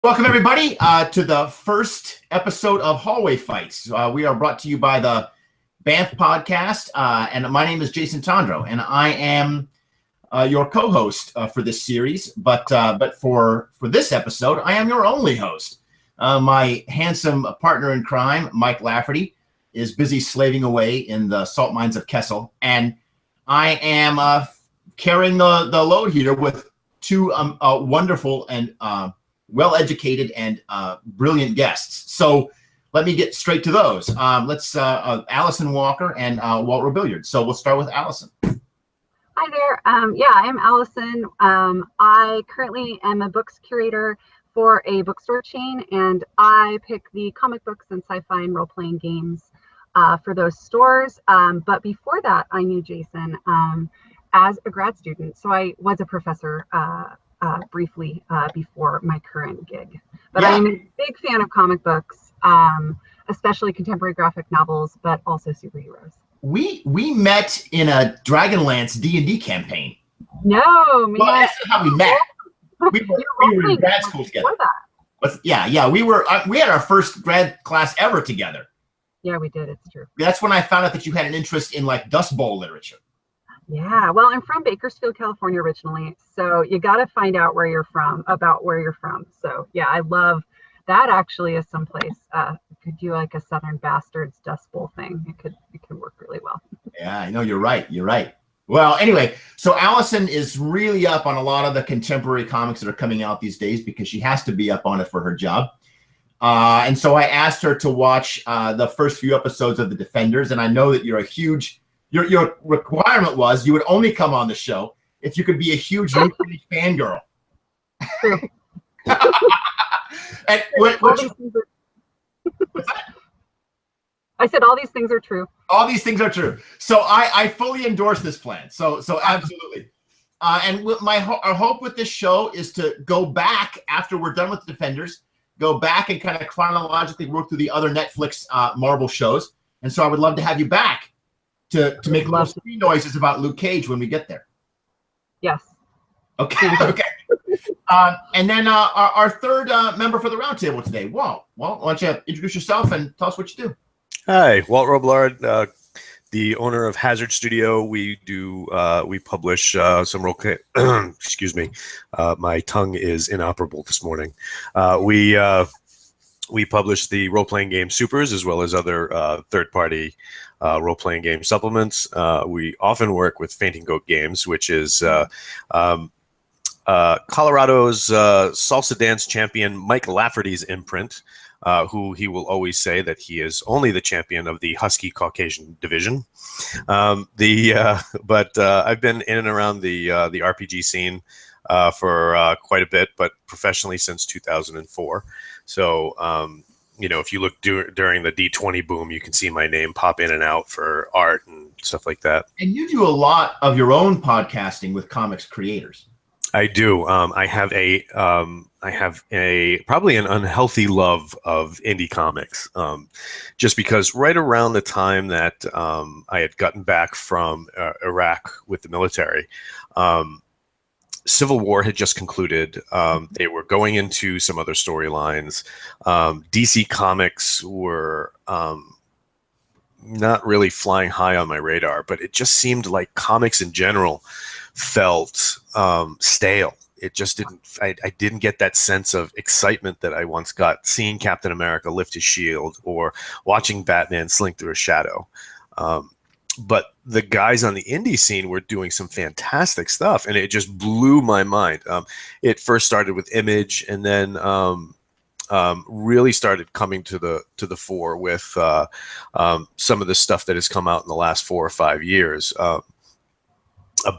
Welcome, everybody, to the first episode of Hallway Fights. We are brought to you by the Banff Podcast, and my name is Jason Tondro, and I am your co-host for this series. But for this episode, I am your only host. My handsome partner in crime, Mike Lafferty, is busy slaving away in the salt mines of Kessel, and I am carrying the load here with two wonderful and well-educated and brilliant guests. So let me get straight to those. Let's Alison Walker and Walt Robillard. So we'll start with Alison. Hi there. I'm Alison. I currently am a books curator for a bookstore chain, and I pick the comic books and sci-fi and role-playing games for those stores. But before that, I knew Jason as a grad student. So I was a professor briefly before my current gig. But I'm a big fan of comic books, especially contemporary graphic novels, but also superheroes. We met in a Dragonlance D&D campaign. No, man. Well, that's not how we met. We were in grad school together. We had our first grad class ever together. Yeah, we did. It's true. That's when I found out that you had an interest in like Dust Bowl literature. Yeah, well, I'm from Bakersfield, California originally, so you got to find out where you're from, about where you're from. So yeah, I love that. Actually, is someplace you could do like a Southern Bastards Dust Bowl thing. It could work really well. Yeah, I know, you're right. Well, anyway, so Alison is really up on a lot of the contemporary comics that are coming out these days because she has to be up on it for her job. And so I asked her to watch the first few episodes of The Defenders, and I know that you're a huge. Your requirement was you would only come on the show if you could be a huge Luke Cage fangirl. And I said all these things are true. All these things are true. So I fully endorse this plan. So absolutely. And our hope with this show is to go back after we're done with The Defenders, go back and kind of chronologically work through the other Netflix Marvel shows. And so I would love to have you back to make little screen noises about Luke Cage when we get there. Yes. Okay. And then our third member for the roundtable today, Walt. Walt, why don't you introduce yourself and tell us what you do? Hi, Walt Robillard, the owner of Hazard Studio. We publish some role. Excuse me, my tongue is inoperable this morning. We publish the role-playing game Supers as well as other third-party role-playing game supplements. We often work with Fainting Goat Games, which is Colorado's salsa dance champion Mike Lafferty's imprint, who he will always say that he is only the champion of the Husky Caucasian division. But I've been in and around the RPG scene for quite a bit, but professionally since 2004. So, if you look during the D20 boom, you can see my name pop in and out for art and stuff like that. And you do a lot of your own podcasting with comics creators. I do. I have a probably an unhealthy love of indie comics, just because right around the time that I had gotten back from Iraq with the military, Civil War had just concluded. They were going into some other storylines. DC Comics were not really flying high on my radar, but it just seemed like comics in general felt stale. It just didn't. I didn't get that sense of excitement that I once got seeing Captain America lift his shield or watching Batman slink through a shadow. But the guys on the indie scene were doing some fantastic stuff, and it just blew my mind. It first started with Image, and then really started coming to the fore with some of the stuff that has come out in the last 4 or 5 years. A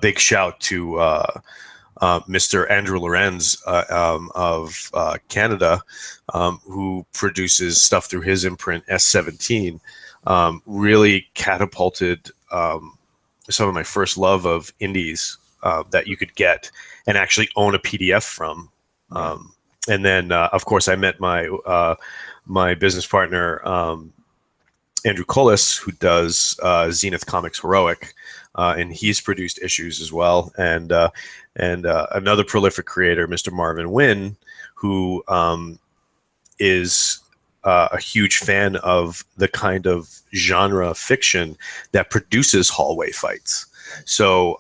big shout to Mr. Andrew Lorenz of Canada, who produces stuff through his imprint S17. Really catapulted some of my first love of indies that you could get and actually own a PDF from. And then, of course, I met my business partner, Andrew Collis, who does Zenith Comics Heroic, and he's produced issues as well. And another prolific creator, Mr. Marvin Wynn, who is a huge fan of the kind of genre fiction that produces hallway fights. So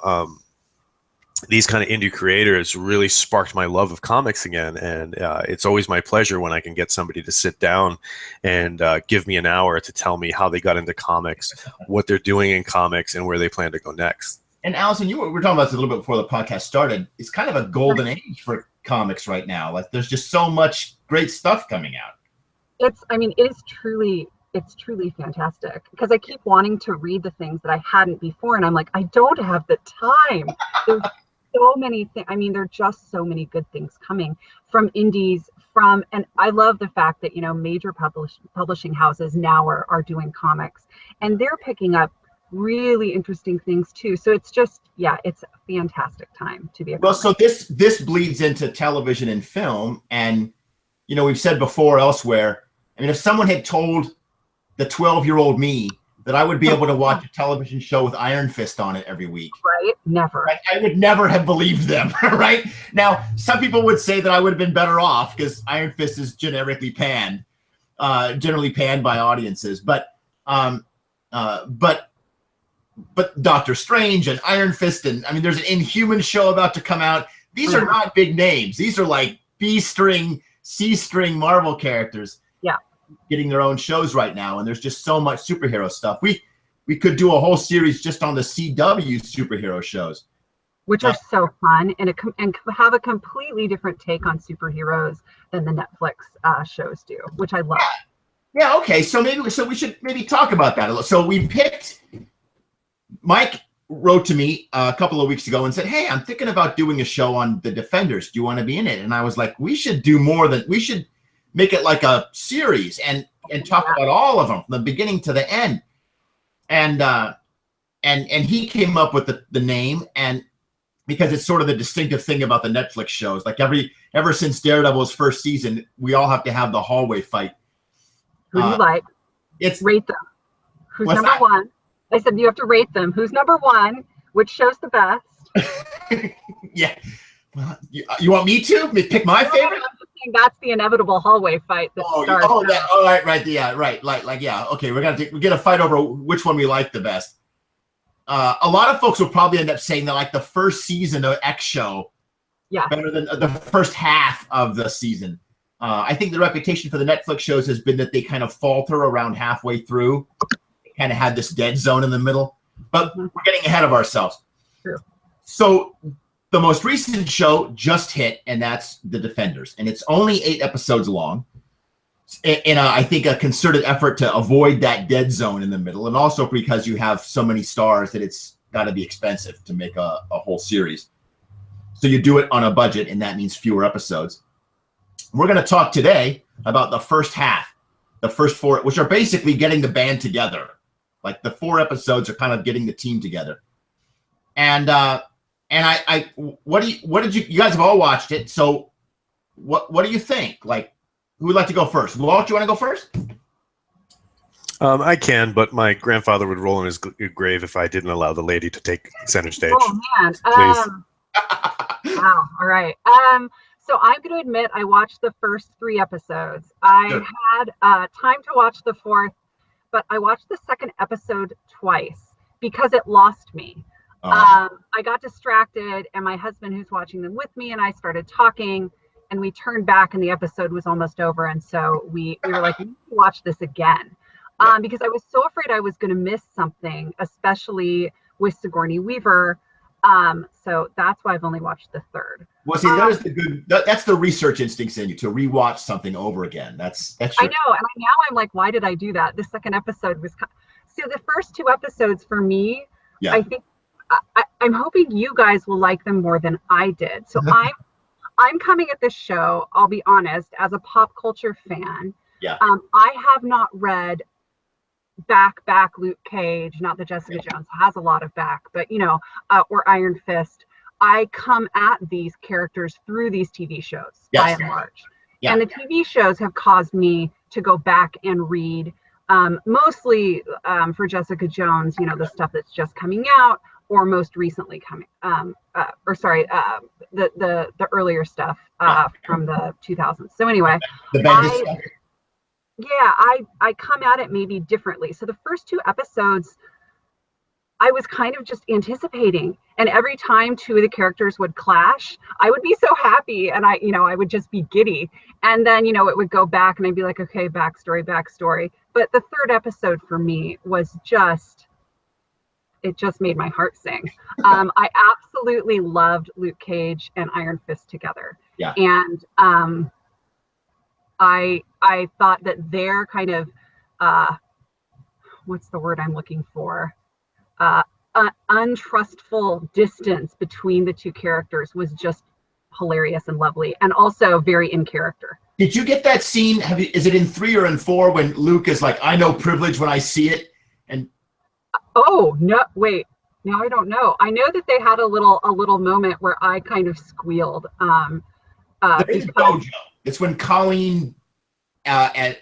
these kind of indie creators really sparked my love of comics again, and it's always my pleasure when I can get somebody to sit down and give me an hour to tell me how they got into comics, what they're doing in comics, and where they plan to go next. And Alison, we were talking about this a little bit before the podcast started. It's kind of a golden age for comics right now. Like, there's just so much great stuff coming out. It's truly fantastic, because I keep wanting to read the things that I hadn't before, and I'm like, I don't have the time. There's so many things. I mean, there are just so many good things coming from indies, and I love the fact that, major publishing houses now are doing comics, and they're picking up really interesting things too. So it's just, it's a fantastic time to be a comic. So this bleeds into television and film, and we've said before elsewhere, I mean, if someone had told the 12-year-old me that I would be able to watch a television show with Iron Fist on it every week, right? Never. I would never have believed them, right? Now, some people would say that I would have been better off because Iron Fist is generally panned by audiences, but Doctor Strange and Iron Fist, and I mean, there's an Inhuman show about to come out. These are not big names. These are like B-string, C-string Marvel characters. Yeah, getting their own shows right now, and there's just so much superhero stuff. We could do a whole series just on the CW superhero shows, which are so fun and have a completely different take on superheroes than the Netflix shows do, which I love. Yeah. Okay. So we should maybe talk about that. So we picked. Mike wrote to me a couple of weeks ago and said, "Hey, I'm thinking about doing a show on the Defenders. Do you want to be in it?" And I was like, "We should do more than we should." Make it like a series and talk about all of them from the beginning to the end. And he came up with the name, and because it's sort of the distinctive thing about the Netflix shows. Like ever since Daredevil's first season, we all have to have the hallway fight. Who do you like? Rate them. Who's number one? I said you have to rate them. Who's number one? Which show's the best? Yeah. Well, you want me to pick my favorite? That's the inevitable hallway fight. Right. Yeah, right. Yeah. Okay, we're gonna fight over which one we like the best. A lot of folks will probably end up saying that like the first season of X show, better than the first half of the season. I think the reputation for the Netflix shows has been that they kind of falter around halfway through. They kind of had this dead zone in the middle, but we're getting ahead of ourselves. True. So. The most recent show just hit, and that's The Defenders. And it's only 8 episodes long. In I think a concerted effort to avoid that dead zone in the middle, and also because you have so many stars that it's got to be expensive to make a whole series. So you do it on a budget, and that means fewer episodes. We're going to talk today about the first half, the first 4, which are basically getting the band together. Like the 4 episodes are kind of getting the team together. And what did you guys have all watched it? So what do you think? Like, who would like to go first? Walt, you want to go first? I can, but my grandfather would roll in his grave if I didn't allow the lady to take center stage. Oh man. Wow. All right. So I'm going to admit I watched the first 3 episodes. I had time to watch the 4th, but I watched the 2nd episode twice because it lost me. I got distracted, and my husband, who's watching them with me, and I started talking, and we turned back, and the episode was almost over. And so we were like, we need to watch this again, because I was so afraid I was going to miss something, especially with Sigourney Weaver. So that's why I've only watched the 3rd. Well, see, that's the research instincts in you to rewatch something over again. That's I know, and now I'm like, why did I do that? The 2nd episode was so the first 2 episodes for me. Yeah. I think. I'm hoping you guys will like them more than I did. So I'm coming at this show, I'll be honest, as a pop culture fan. Yeah. I have not read back Luke Cage, not that Jessica Jones has a lot of back, but or Iron Fist. I come at these characters through these TV shows by and large. Yeah. And the TV shows have caused me to go back and read mostly for Jessica Jones, the stuff that's just coming out, or most recently coming, the earlier stuff from the 2000s. So anyway, I come at it maybe differently. So the first 2 episodes, I was kind of just anticipating, and every time 2 of the characters would clash, I would be so happy, and I would just be giddy. And then, it would go back and I'd be like, okay, backstory. But the 3rd episode for me was it just made my heart sing. I absolutely loved Luke Cage and Iron Fist together. Yeah. And I thought that their kind of, what's the word I'm looking for? Untrustful distance between the 2 characters was just hilarious and lovely, and also very in character. Did you get that scene? Is it in 3 or in 4 when Luke is like, "I know privilege when I see it"? And oh no, wait, no, I don't know. I know that they had a little moment where I kind of squealed. It's when Colleen and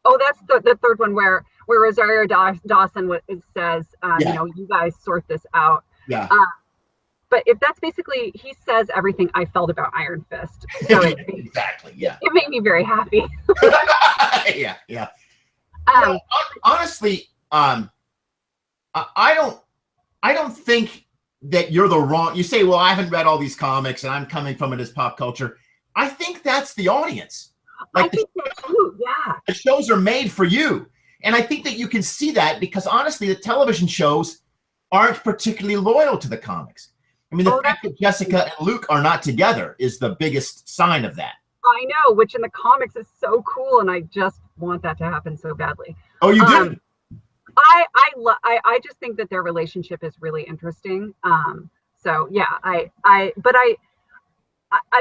oh, that's the 3rd one where Rosario Dawson says, you guys sort this out. Yeah. But if that's basically, he says everything I felt about Iron Fist. So exactly. Yeah. It made me very happy. Yeah. Honestly, I don't think that you're the wrong. You say, well, I haven't read all these comics and I'm coming from it as pop culture. I think that's the audience. I think that too. Yeah. The shows are made for you. And I think that you can see that because honestly, the television shows aren't particularly loyal to the comics. I mean, the fact that Jessica and Luke are not together is the biggest sign of that. I know, which in the comics is so cool, and I just want that to happen so badly. Oh, you do? I just think that their relationship is really interesting. So yeah, I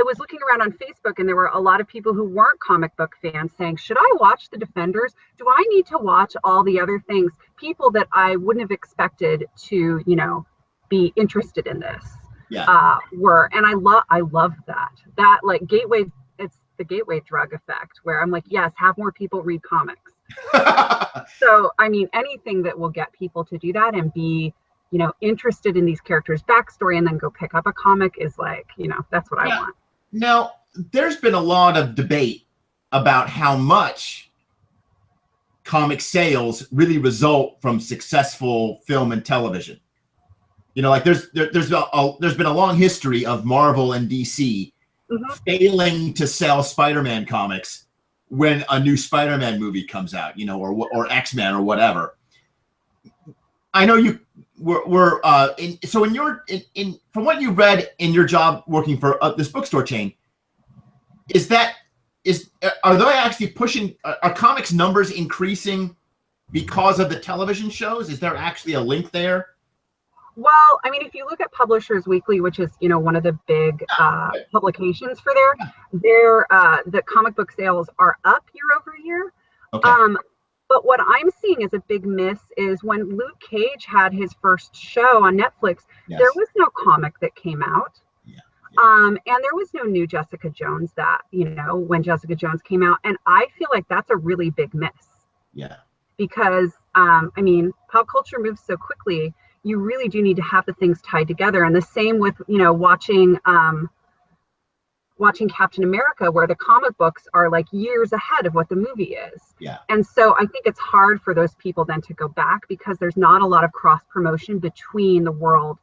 was looking around on Facebook, and there were a lot of people who weren't comic book fans saying, should I watch The Defenders? Do I need to watch all the other things? People that I wouldn't have expected to, be interested in this were. And I love that like gateway. It's the gateway drug effect where I'm like, yes, have more people read comics. So, I mean, anything that will get people to do that and be, interested in these characters' backstory and then go pick up a comic is like, that's what I want. Now, there's been a lot of debate about how much comic sales really result from successful film and television. Like there's been a long history of Marvel and DC failing to sell Spider-Man comics when a new Spider-Man movie comes out, or X-Men or whatever. I know you were from what you read in your job working for this bookstore chain, are they actually pushing? Are comics numbers increasing because of the television shows? Is there actually a link there? Well, I mean, if you look at Publishers Weekly, which is, one of the big publications for the comic book sales are up year over year. Okay. But what I'm seeing as a big miss is when Luke Cage had his first show on Netflix, there was no comic that came out. And there was no new Jessica Jones when Jessica Jones came out. And I feel like that's a really big miss. Yeah. Because, pop culture moves so quickly. You really do need to have the things tied together. And the same with, watching Captain America, where the comic books are like years ahead of what the movie is. Yeah. And so I think it's hard for those people then to go back because there's not a lot of cross promotion between the world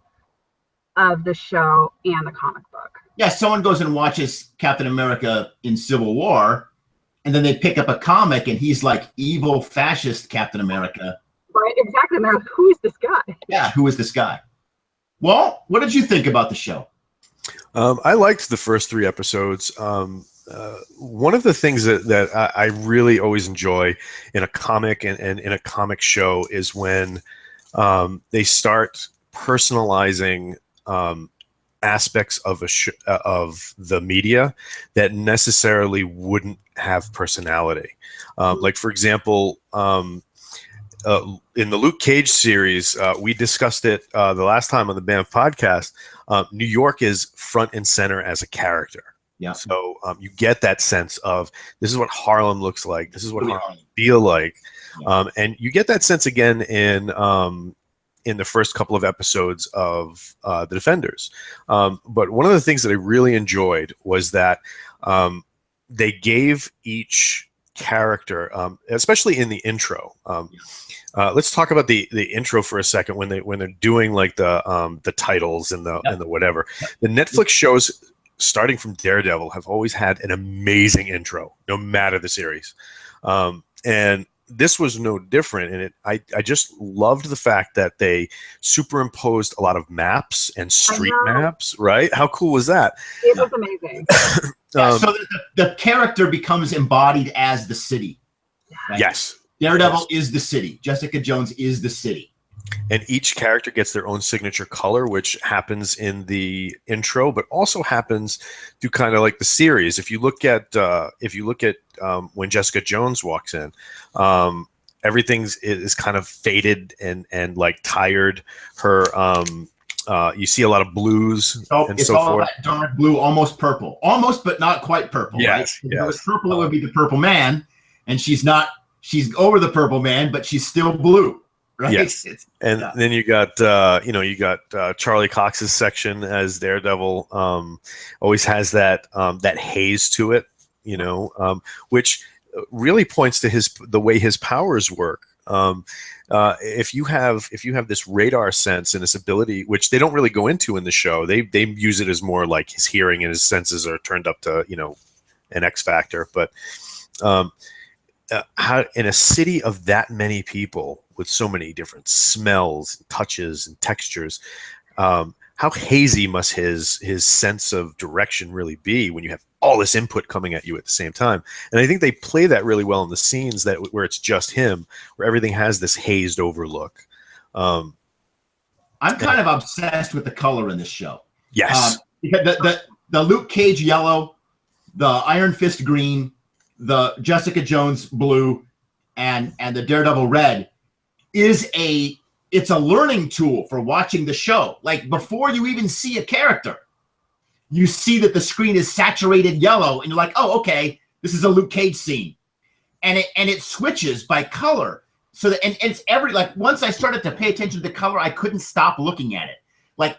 of the show and the comic book. Yeah. Someone goes and watches Captain America in Civil War, and then they pick up a comic and he's like evil fascist Captain America. Right, exactly. And they're like, who is this guy? Yeah, who is this guy? Well, what did you think about the show? I liked the first 3 episodes. One of the things that I really always enjoy in a comic and in a comic show is when they start personalizing aspects of of the media that necessarily wouldn't have personality. Like, for example, in the Luke Cage series, we discussed it the last time on the BAMF podcast. New York is front and center as a character. Yeah. So you get that sense of this is what Harlem looks like. This is what Harlem feel like. Yeah. And you get that sense again in in the first couple of episodes of The Defenders. But one of the things that I really enjoyed was that they gave each character, especially in the intro. Let's talk about the intro for a second when they're doing like the titles and the whatever. The Netflix shows starting from Daredevil have always had an amazing intro, no matter the series. And this was no different. And I just loved the fact that they superimposed a lot of maps and street maps, right? How cool was that? It was amazing. So the character becomes embodied as the city. Right? Yes. Daredevil is the city. Jessica Jones is the city. And each character gets their own signature color, which happens in the intro, but also happens through kind of like the series. If you look at when Jessica Jones walks in, everything is kind of faded and like tired. Her you see a lot of blues and it's so all forth. that dark blue, almost purple, almost but not quite purple. Yes, right? If it was yes. purple, it would be the Purple Man, and she's not. She's over the Purple Man, but she's still blue. Right? Yes, then you got Charlie Cox's section as Daredevil. Always has that haze to it, which really points to the way his powers work. If you have this radar sense and this ability, which they don't really go into in the show, they use it as more like his hearing and his senses are turned up to an X factor. But how in a city of that many people with so many different smells, and touches, and textures, how hazy must his sense of direction really be when you have all this input coming at you at the same time? And I think they play that really well in the scenes where it's just him, where everything has this hazed overlook. I'm kind of obsessed with the color in this show. Yes, because the Luke Cage yellow, the Iron Fist green, the Jessica Jones blue, and the Daredevil red it's a learning tool for watching the show. Like before you even see a character, you see that the screen is saturated yellow, and you're like, oh, okay, this is a Luke Cage scene, and it switches by color. So that and it's once I started to pay attention to the color, I couldn't stop looking at it. Like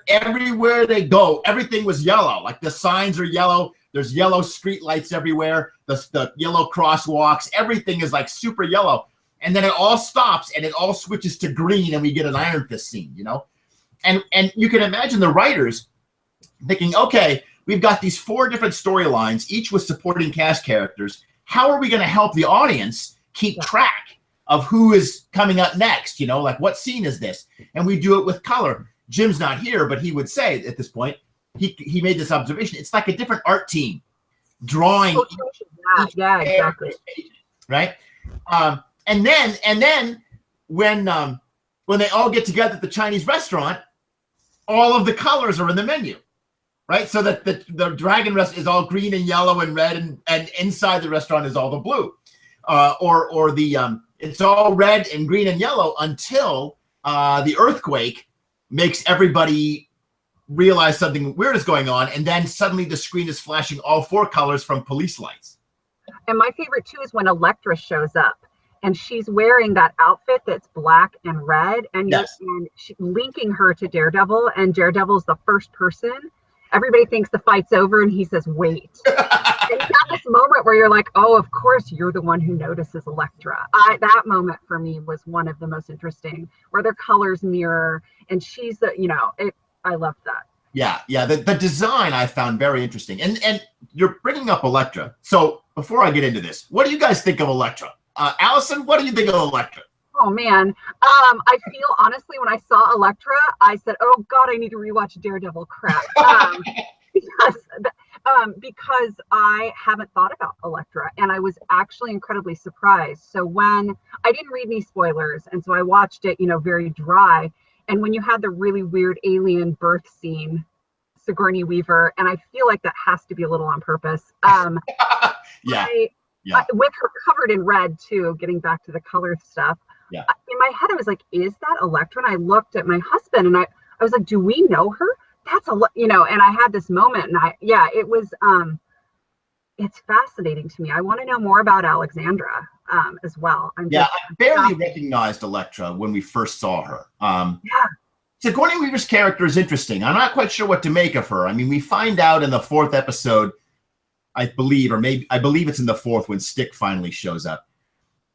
everywhere they go, everything was yellow. Like the signs are yellow. There's yellow street lights everywhere. The yellow crosswalks. Everything is like super yellow. And then it all stops and it all switches to green and we get an Iron Fist scene, And you can imagine the writers thinking, okay, we've got these 4 different storylines, each with supporting cast characters. How are we going to help the audience keep track of who is coming up next? Like what scene is this? And we do it with color. Jim's not here, but he would say at this point, he made this observation. It's like a different art team drawing. Each exactly. Right. And then when they all get together at the Chinese restaurant, all of the colors are in the menu, right? So that the Dragon Rest is all green and yellow and red, and inside the restaurant is all the blue, or it's all red and green and yellow until the earthquake makes everybody realize something weird is going on, and then suddenly the screen is flashing all 4 colors from police lights. And my favorite too is when Elektra shows up. And she's wearing that outfit that's black and red, and linking her to Daredevil. And Daredevil's the first person. Everybody thinks the fight's over, and he says, "Wait." And you have this moment where you're like, "Oh, of course, you're the one who notices Elektra." That moment for me was one of the most interesting, where their colors mirror, and she's I loved that. Yeah. The design I found very interesting, and you're bringing up Elektra. So before I get into this, what do you guys think of Elektra? Allison, what do you think of Elektra? Oh man, I feel honestly when I saw Elektra, I said, "Oh God, I need to rewatch Daredevil." Crap, because I haven't thought about Elektra, and I was actually incredibly surprised. So when I didn't read any spoilers, and so I watched it, very dry. And when you had the really weird alien birth scene, Sigourney Weaver, and I feel like that has to be a little on purpose. With her covered in red too, getting back to the color stuff. Yeah. In my head, I was like, is that Elektra? And I looked at my husband and I was like, do we know her? That's and I had this moment and it was, it's fascinating to me. I want to know more about Alexandra. as well. I barely recognized Elektra when we first saw her. Sigourney Weaver's character is interesting. I'm not quite sure what to make of her. I mean, we find out in the 4th episode, I believe it's in the 4th when Stick finally shows up,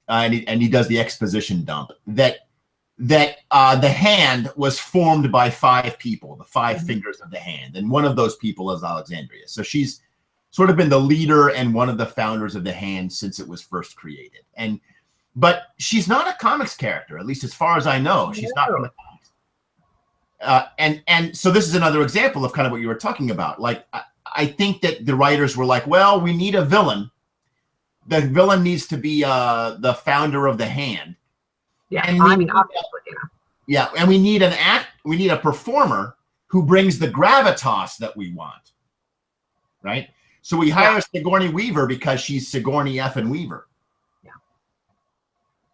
and he does the exposition dump that the hand was formed by 5 people, the 5 fingers of the hand, and one of those people is Alexandria. So she's sort of been the leader and one of the founders of the hand since it was first created. But she's not a comics character, at least as far as I know. She's not from the comics. And so this is another example of kind of what you were talking about. Like, I think that the writers were like, well, we need a villain. The villain needs to be the founder of the hand. Yeah, and and we need we need a performer who brings the gravitas that we want. Right? So we hire Sigourney Weaver because she's Sigourney effing Weaver. Yeah.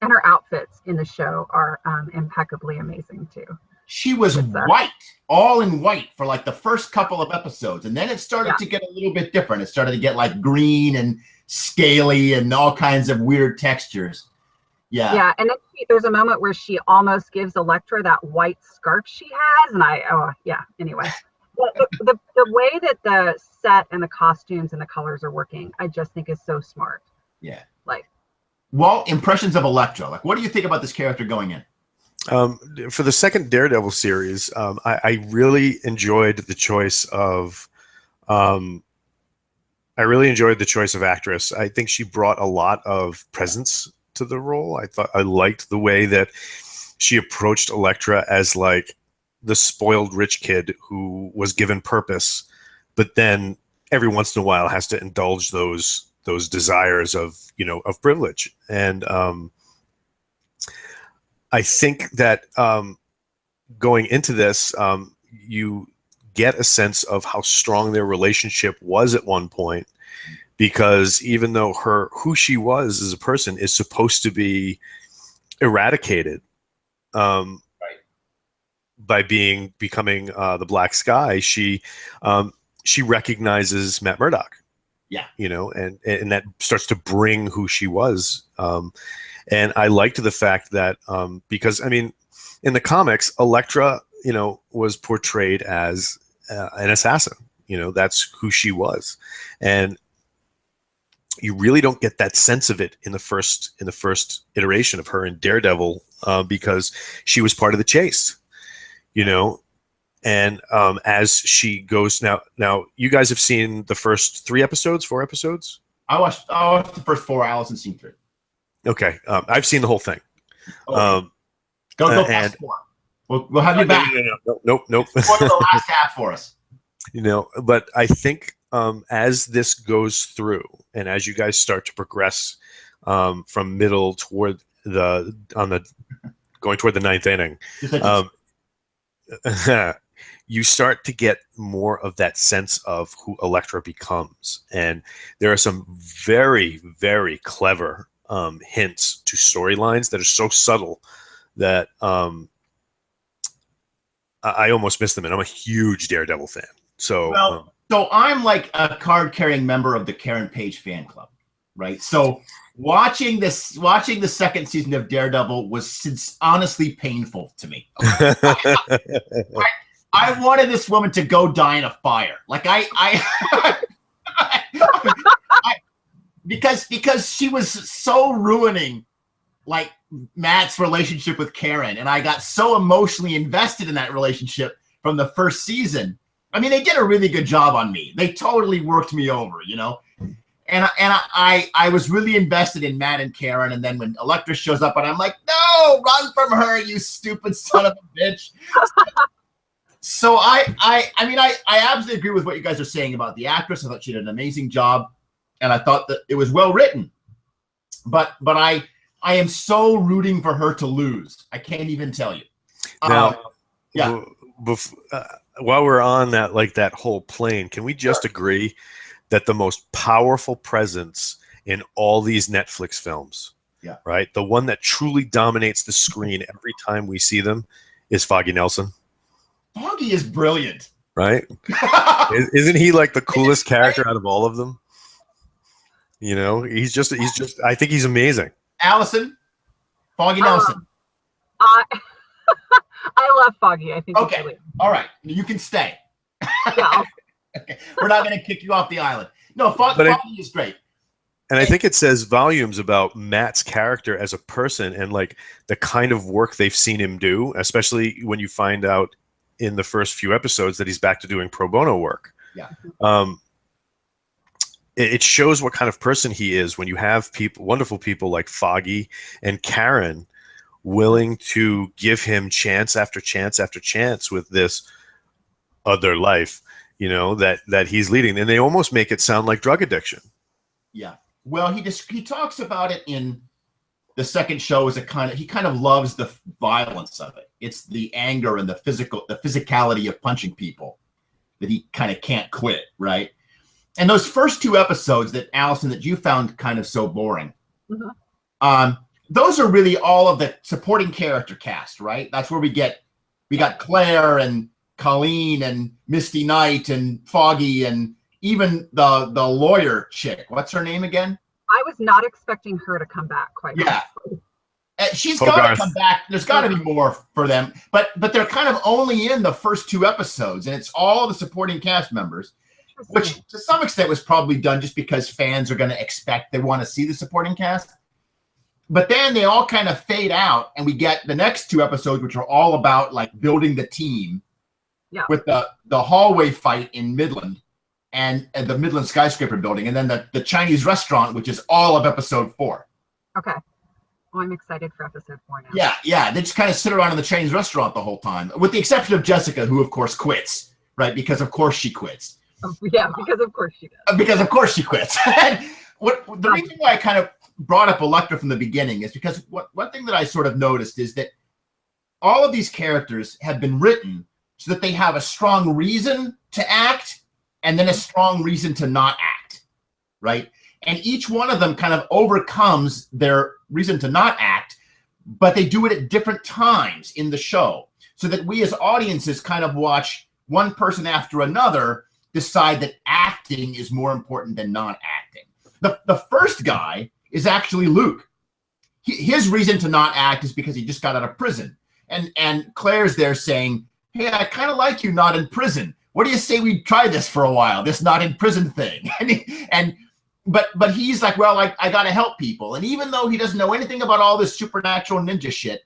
And her outfits in the show are impeccably amazing too. She was white, all in white for like the first couple of episodes. And then it started to get a little bit different. It started to get like green and scaly and all kinds of weird textures. Yeah. Yeah. And then there's a moment where she almost gives Elektra that white scarf she has. And anyway. The way that the set and the costumes and the colors are working, I just think is so smart. Yeah. Like, well, impressions of Elektra. Like, what do you think about this character going in? For the second Daredevil series, I really enjoyed the choice of actress. I think she brought a lot of presence to the role. I liked the way that she approached Elektra as like the spoiled rich kid who was given purpose, but then every once in a while has to indulge those desires of privilege. And I think that going into this, you get a sense of how strong their relationship was at one point, because even though who she was as a person is supposed to be eradicated by becoming the Black Sky, she recognizes Matt Murdock. Yeah, and that starts to bring who she was. And I liked the fact that because, I mean, in the comics, Elektra, was portrayed as an assassin. That's who she was. And you really don't get that sense of it in the first iteration of her in Daredevil because she was part of the chase, And as she goes now, you guys have seen the first 4 episodes? I watched the first 4. Allison's seen 3. Okay, I've seen the whole thing. Go past 4. We'll have you back. Nope. Spoil the last half for us. But I think as this goes through, and as you guys start to progress from middle toward going toward the 9th inning, you start to get more of that sense of who Elektra becomes, and there are some very, very clever hints to storylines that are so subtle that I almost missed them, and I'm a huge Daredevil fan. So, so I'm like a card-carrying member of the Karen Page fan club, right? So watching the second season of Daredevil was honestly painful to me. I wanted this woman to go die in a fire. Like because she was so ruining like Matt's relationship with Karen, and I got so emotionally invested in that relationship from the first season. I mean, they did a really good job on me. They totally worked me over, And I was really invested in Matt and Karen, and then when Elektra shows up, and I'm like, no, run from her, you stupid son of a bitch. So I mean, I absolutely agree with what you guys are saying about the actress. I thought she did an amazing job, and I thought that it was well written. But I am so rooting for her to lose. I can't even tell you. Now, while we're on that whole plane, can we just agree that the most powerful presence in all these Netflix films, right, the one that truly dominates the screen every time we see them, is Foggy Nelson? Foggy is brilliant, right? Isn't he like the coolest character out of all of them? He's just. I think he's amazing. Allison, Foggy Nelson. I love Foggy. I think. Okay. Really. All right. You can stay. Yeah. Okay. We're not going to kick you off the island. No, Foggy is great. And I think it says volumes about Matt's character as a person and like the kind of work they've seen him do, especially when you find out in the first few episodes that he's back to doing pro bono work. Yeah. It shows what kind of person he is when you have wonderful people like Foggy and Karen willing to give him chance after chance after chance with this other life, that he's leading. And they almost make it sound like drug addiction. Yeah. Well, he talks about it in the second show as he kind of loves the violence of it. It's the anger and the physicality of punching people that he kind of can't quit, right? And those first 2 episodes that Allison, that you found kind of so boring, those are really all of the supporting character cast, right? That's where we got Claire and Colleen and Misty Knight and Foggy and even the lawyer chick. What's her name again? I was not expecting her to come back quite. Yeah. She's got to come back. There's got to be more for them, but they're kind of only in the first 2 episodes, and it's all the supporting cast members, which to some extent was probably done just because fans are going to they want to see the supporting cast. But then they all kind of fade out, and we get the next 2 episodes, which are all about like building the team. Yeah. With the hallway fight in Midland and the Midland skyscraper building, and then the Chinese restaurant, which is all of episode 4. Okay. Well, I'm excited for episode 4 now. Yeah. They just kind of sit around in the Chinese restaurant the whole time, with the exception of Jessica, who of course quits, right? Because of course she quits. Yeah, because of course she does. Because of course she quits. The reason why I kind of brought up Elektra from the beginning is because one thing that I sort of noticed is that all of these characters have been written so that they have a strong reason to act and then a strong reason to not act, right? And each one of them kind of overcomes their reason to not act, but they do it at different times in the show so that we as audiences kind of watch one person after another decide that acting is more important than not acting. The first guy is actually Luke. His reason to not act is because he just got out of prison. And Claire's there saying, hey, I kind of like you not in prison. What do you say we try this for a while, this not in prison thing? But he's like, well, I got to help people. And even though he doesn't know anything about all this supernatural ninja shit,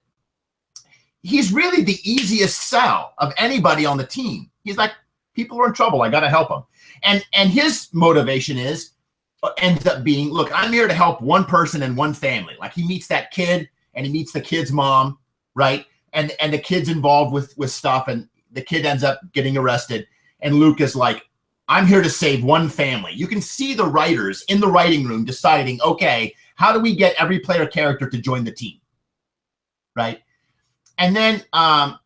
he's really the easiest sell of anybody on the team. He's like, people are in trouble. I got to help them. And his motivation ends up being, look, I'm here to help one person and one family. Like he meets that kid and he meets the kid's mom, right? And the kid's involved with stuff, and the kid ends up getting arrested. And Luke is like, I'm here to save one family. You can see the writers in the writing room deciding, okay, how do we get every player character to join the team, right? And then I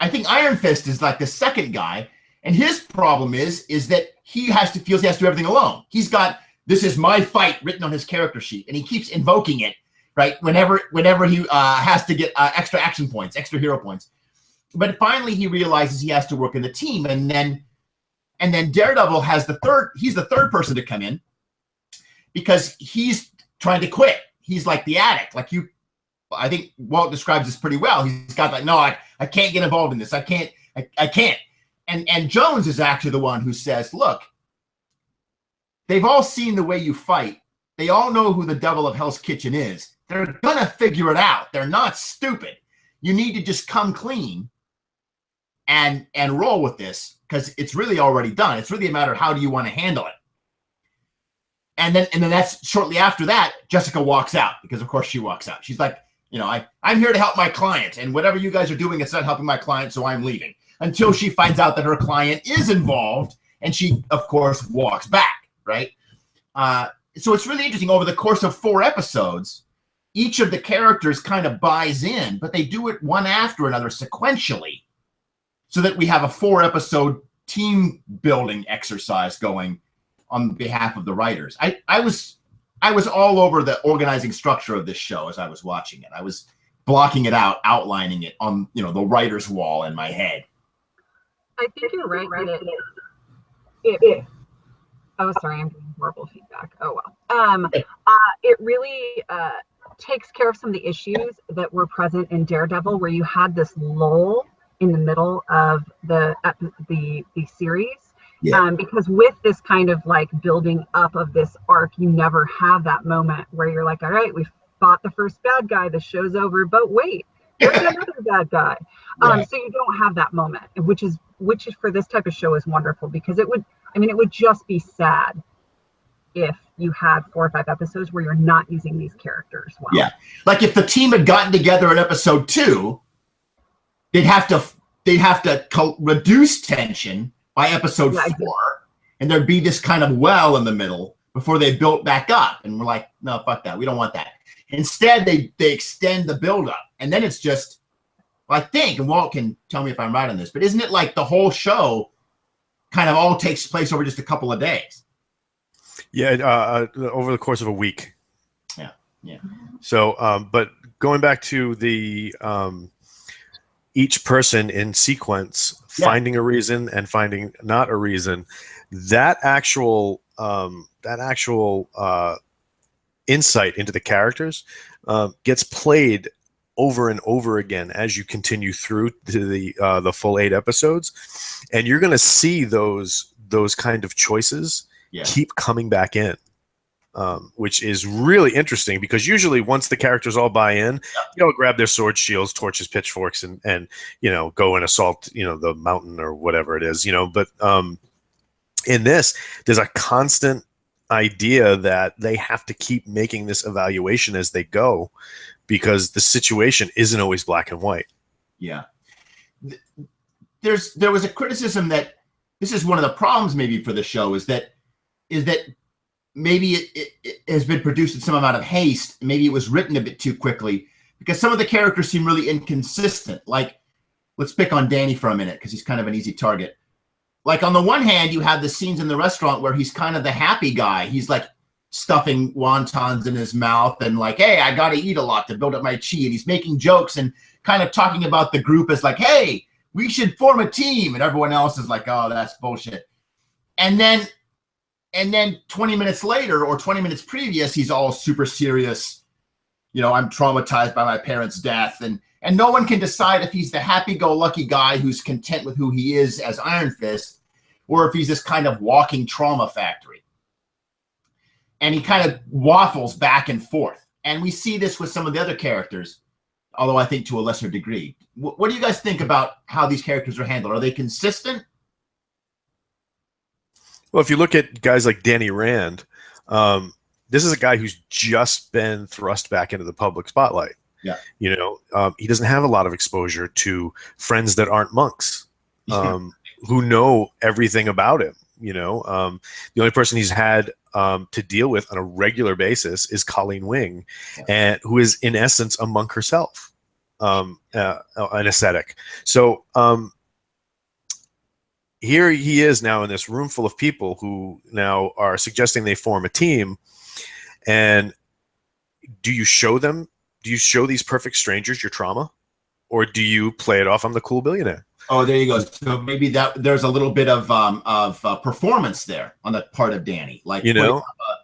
think Iron Fist is like the second guy, and his problem is that he feels he has to do everything alone. He's got "This is my fight" written on his character sheet, and he keeps invoking it, right? Whenever he has to get extra action points, extra hero points. But finally, he realizes he has to work in the team, and then Daredevil he's the third person to come in because he's trying to quit. He's like the addict, I think Walt describes this pretty well. He's got like, no, I can't get involved in this. I can't. And Jones is actually the one who says, look, they've all seen the way you fight. They all know who the devil of Hell's Kitchen is. They're going to figure it out. They're not stupid. You need to just come clean and roll with this because it's really already done. It's really a matter of how do you want to handle it. And then that's shortly after that, Jessica walks out because of course she walks out. She's like, I'm here to help my client, and whatever you guys are doing, it's not helping my client, so I'm leaving. Until she finds out that her client is involved, and she, of course, walks back, right? So it's really interesting. Over the course of 4 episodes, each of the characters kind of buys in, but they do it one after another sequentially so that we have a 4-episode team building exercise going on behalf of the writers. I was all over the organizing structure of this show as I was watching it. I was blocking it out, outlining it on the writer's wall in my head. I think you're right. Oh, sorry, I'm getting horrible feedback. Oh well. It really takes care of some of the issues that were present in Daredevil, where you had this lull in the middle of the series. Yeah. Because with this kind of like building up of this arc, you never have that moment where you're like, all right, we fought the first bad guy, the show's over, but wait, there's another bad guy. So you don't have that moment, which is for this type of show is wonderful, because it would just be sad if you had 4 or 5 episodes where you're not using these characters well. Yeah. Like if the team had gotten together in episode 2, they'd have to reduce tension by episode 4, and there'd be this kind of well in the middle before they built back up. And we're like, no, fuck that. We don't want that. Instead, they extend the buildup, and then it's just, I think, and Walt can tell me if I'm right on this, but isn't it like the whole show kind of all takes place over just a couple of days? Yeah, over the course of a week. Yeah. So, but going back to the each person in sequence finding a reason and finding not a reason, that actual insight into the characters gets played over and over again as you continue through to the full 8 episodes, and you're going to see those kind of choices keep coming back in, which is really interesting, because usually once the characters all buy in, they'll grab their swords, shields, torches, pitchforks, and go and assault the mountain or whatever it is, but in this, there's a constant idea that they have to keep making this evaluation as they go, because the situation isn't always black and white. Yeah. There was a criticism that this is one of the problems maybe for the show is that maybe it has been produced in some amount of haste. Maybe it was written a bit too quickly, because some of the characters seem really inconsistent. Like, let's pick on Danny for a minute, because he's kind of an easy target. Like, on the one hand, you have the scenes in the restaurant where he's kind of the happy guy. He's like stuffing wontons in his mouth and like, hey, I got to eat a lot to build up my chi. And he's making jokes and kind of talking about the group as like, hey, we should form a team. And everyone else is like, oh, that's bullshit. And then 20 minutes later or 20 minutes previous, he's all super serious. I'm traumatized by my parents' death. And no one can decide if he's the happy-go-lucky guy who's content with who he is as Iron Fist, or if he's this kind of walking trauma factory. And he kind of waffles back and forth. And we see this with some of the other characters, although I think to a lesser degree. What do you guys think about how these characters are handled? Are they consistent? Well, if you look at guys like Danny Rand, this is a guy who's just been thrust back into the public spotlight. Yeah. He doesn't have a lot of exposure to friends that aren't monks, who know everything about him. The only person he's had to deal with on a regular basis is Colleen Wing, and who is in essence a monk herself, an ascetic. So here he is now in this room full of people who now are suggesting they form a team. And do you show these perfect strangers your trauma, or do you play it off? I'm the cool billionaire. Oh, there you go. So maybe there's a little bit of performance there on the part of Danny. Like,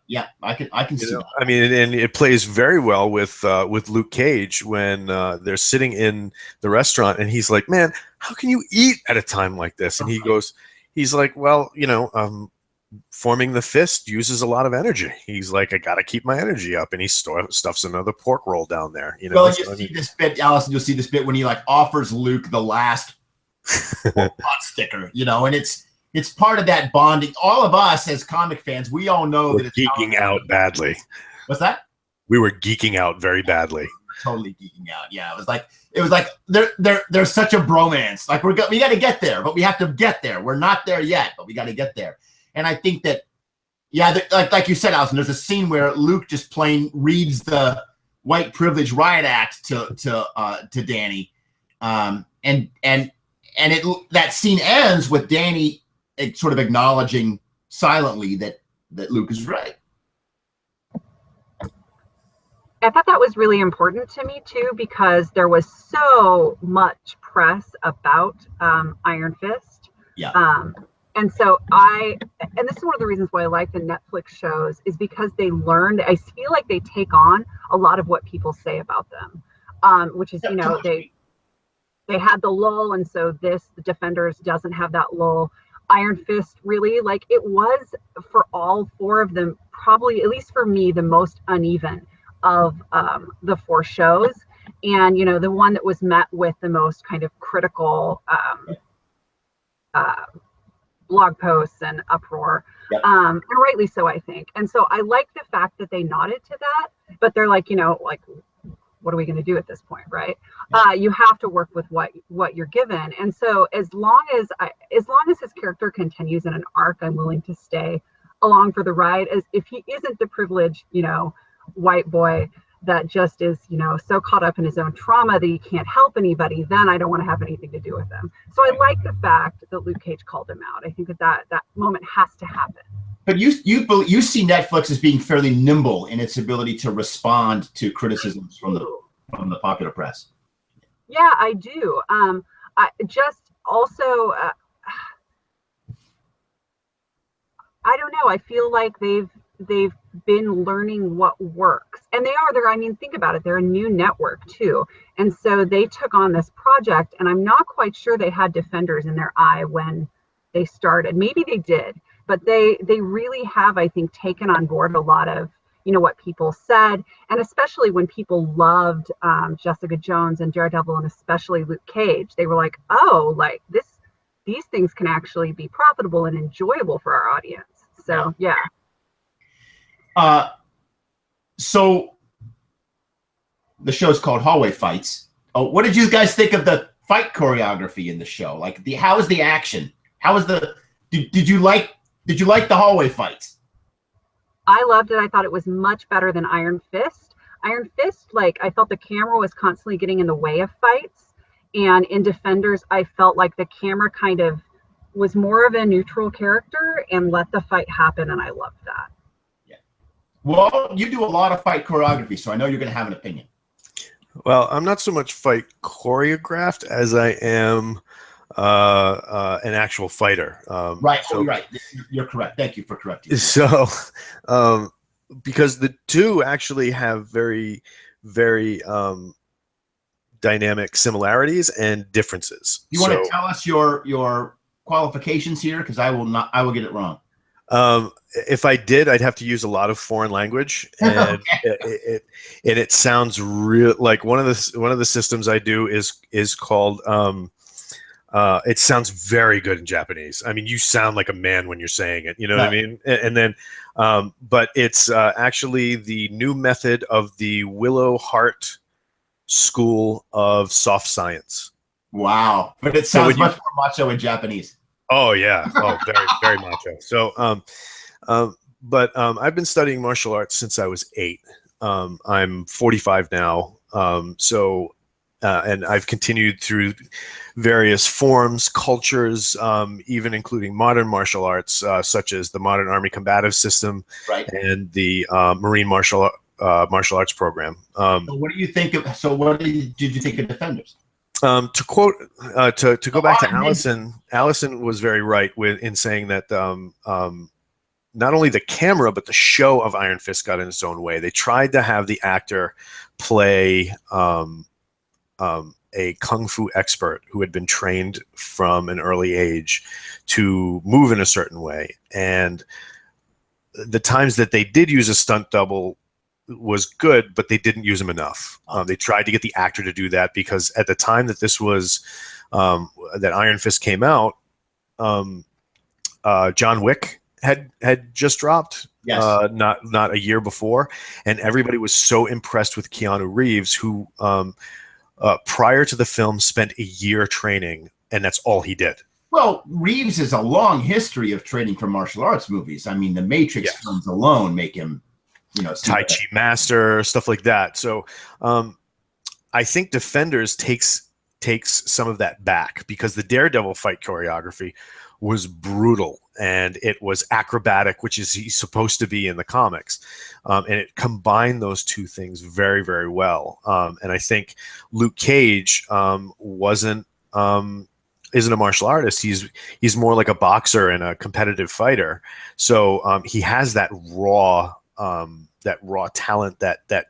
yeah, I can see that. I mean, and it plays very well with Luke Cage when they're sitting in the restaurant, and he's like, "Man, how can you eat at a time like this?" And he's like, "Well, forming the fist uses a lot of energy." He's like, "I got to keep my energy up," and he stuffs another pork roll down there. Well, see this bit, Allison. You'll see this bit when he like offers Luke the last pot sticker, and it's part of that bonding. All of us as comic fans, we all know that it's geeking out badly. What's that? We were geeking out very badly. Totally geeking out. Yeah, it was like there's such a bromance. Like we got to get there, but we have to get there. We're not there yet, but we got to get there. And I think that, like you said, Alison, there's a scene where Luke just plain reads the white privilege riot act to Danny, and that scene ends with Danny sort of acknowledging silently that Luke is right. I thought that was really important to me too, because there was so much press about Iron Fist. Yeah. And so and this is one of the reasons why I like the Netflix shows, is because they learned, I feel like they take on a lot of what people say about them, which is, you know, they had the lull, and so the Defenders doesn't have that lull. Iron Fist, really, like, it was, for all four of them, probably, at least for me, the most uneven of the four shows, and, you know, the one that was met with the most kind of critical blog posts and uproar, and rightly so, I think. And so I like the fact that they nodded to that, but they're like, you know, like, what are we going to do at this point, right? You have to work with what you're given. And so as long as his character continues in an arc, I'm willing to stay along for the ride. As if he isn't the privileged, you know, white boy that just is, you know, so caught up in his own trauma that he can't help anybody, then I don't want to have anything to do with him. So I like the fact that Luke Cage called him out. I think that moment has to happen. But you see Netflix as being fairly nimble in its ability to respond to criticisms from the popular press. Yeah, I do. I just also, I don't know. I feel like they've been learning what works, and I mean, think about it. They're a new network too, and so they took on this project, and I'm not quite sure they had Defenders in their eye when they started. Maybe they did, but they really have, I think, taken on board a lot of, you know, what people said, and especially when people loved Jessica Jones and Daredevil, and especially Luke Cage, they were like, oh, like these things can actually be profitable and enjoyable for our audience. So yeah. So the show's called Hallway Fights. Oh, what did you guys think of the fight choreography in the show? Like, how is the action? How is did you like the hallway fights? I loved it. I thought it was much better than Iron Fist. Iron Fist, like, I felt the camera was constantly getting in the way of fights. And in Defenders, I felt like the camera kind of was more of a neutral character and let the fight happen. And I loved that. Yeah. Well, you do a lot of fight choreography, so I know you're going to have an opinion. Well, I'm not so much fight choreographed as I am an actual fighter. Right. So, right. You're correct. Thank you for correcting me. So, because the two actually have very, very dynamic similarities and differences. You want to tell us your qualifications here? Because I will get it wrong. If I did, I'd have to use a lot of foreign language, and it sounds real. Like one of the systems I do is called. It sounds very good in Japanese. I mean, you sound like a man when you're saying it. You know what I mean? And then, but it's actually the new method of the Willow Hart School of Soft Science. Wow! But it sounds much more macho in Japanese. Oh yeah! Oh, very very macho. So, but I've been studying martial arts since I was 8. I'm 45 now. And I've continued through various forms, cultures, even including modern martial arts, such as the Modern Army Combative System, right, and the Marine Martial Arts Program. So what do you think of? So what did you think of Defenders? To quote, to go back to Allison, Allison was very right in saying that not only the camera but the show of Iron Fist got in its own way. They tried to have the actor play a kung fu expert who had been trained from an early age to move in a certain way. And the times that they did use a stunt double was good, but they didn't use him enough. They tried to get the actor to do that because at the time that this was, that Iron Fist came out, John Wick had just dropped. Yes. Not a year before. And everybody was so impressed with Keanu Reeves, who, prior to the film, spent a year training, and that's all he did. Well, Reeves has a long history of training for martial arts movies. I mean, the Matrix films alone make him, Tai Chi Master, stuff like that. So I think Defenders takes some of that back because the Daredevil fight choreography was brutal and it was acrobatic, which is he's supposed to be in the comics. And it combined those two things very, very well. And I think Luke Cage wasn't isn't a martial artist. He's more like a boxer and a competitive fighter. So he has that raw talent that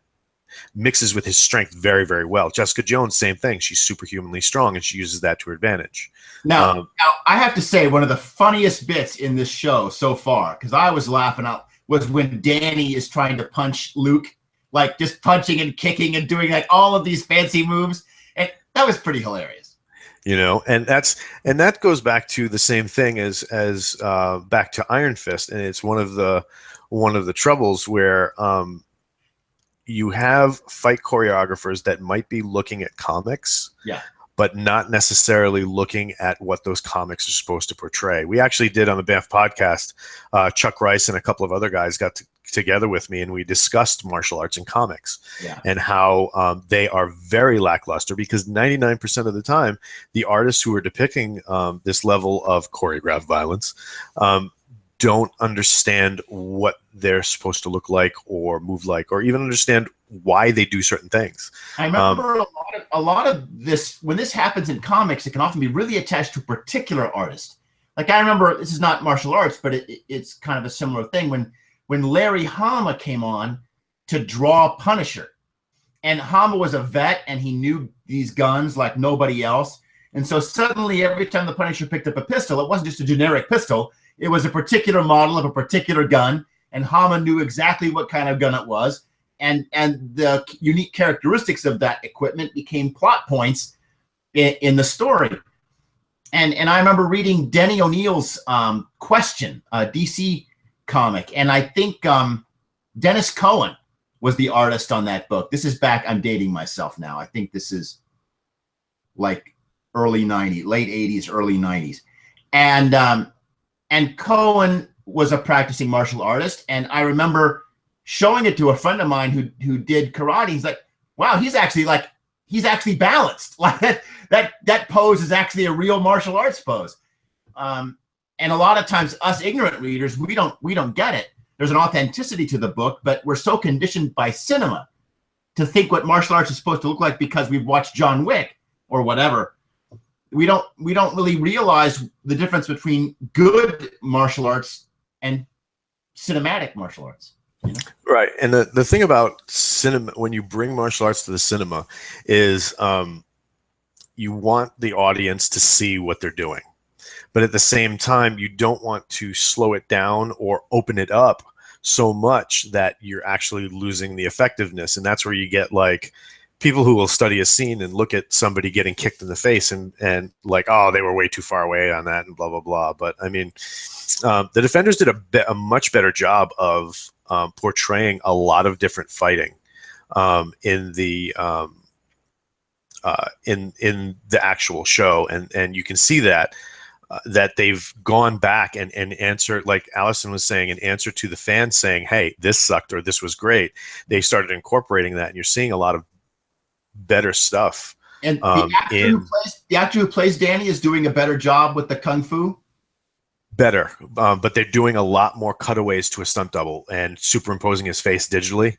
mixes with his strength very, very well. Jessica Jones, same thing. She's superhumanly strong, and she uses that to her advantage. Now, I have to say, one of the funniest bits in this show so far, because I was laughing out, was when Danny is trying to punch Luke, like just punching and kicking and doing like all of these fancy moves, and that was pretty hilarious. You know, and that goes back to the same thing as back to Iron Fist, and it's one of the troubles where you have fight choreographers that might be looking at comics, but not necessarily looking at what those comics are supposed to portray. We actually did on the Banff podcast, Chuck Rice and a couple of other guys got together with me, and we discussed martial arts and comics and how they are very lackluster, because 99% of the time, the artists who are depicting this level of choreographed violence don't understand what they're supposed to look like or move like, or even understand why they do certain things. I remember a lot of this, when this happens in comics, it can often be really attached to a particular artist. Like I remember, this is not martial arts, but it's kind of a similar thing. When Larry Hama came on to draw Punisher, and Hama was a vet and he knew these guns like nobody else. And so suddenly every time the Punisher picked up a pistol, it wasn't just a generic pistol. It was a particular model of a particular gun, and Hama knew exactly what kind of gun it was. And the unique characteristics of that equipment became plot points in the story. And I remember reading Denny O'Neil's Question, a DC comic, and I think Dennis Cohen was the artist on that book. This is back, I'm dating myself now. I think this is like early 90s, late 80s, early 90s. And Cohen was a practicing martial artist, and I remember showing it to a friend of mine who did karate. He's like, wow, he's actually balanced. Like that pose is actually a real martial arts pose. And a lot of times us ignorant readers, we don't get it. There's an authenticity to the book, but we're so conditioned by cinema to think what martial arts is supposed to look like because we've watched John Wick or whatever. We don't really realize the difference between good martial arts and cinematic martial arts. You know? Right. And the thing about cinema, when you bring martial arts to the cinema, is you want the audience to see what they're doing. But at the same time, you don't want to slow it down or open it up so much that you're actually losing the effectiveness. And that's where you get like people who will study a scene and look at somebody getting kicked in the face and like, oh, they were way too far away on that and blah, blah, blah. But I mean, the Defenders did a much better job of portraying a lot of different fighting in the actual show. And you can see that they've gone back and answer, like Alison was saying, in answer to the fans saying, hey, this sucked or this was great. They started incorporating that, and you're seeing a lot of better stuff. And the actor who plays Danny is doing a better job with the kung fu. Better, but they're doing a lot more cutaways to a stunt double and superimposing his face digitally.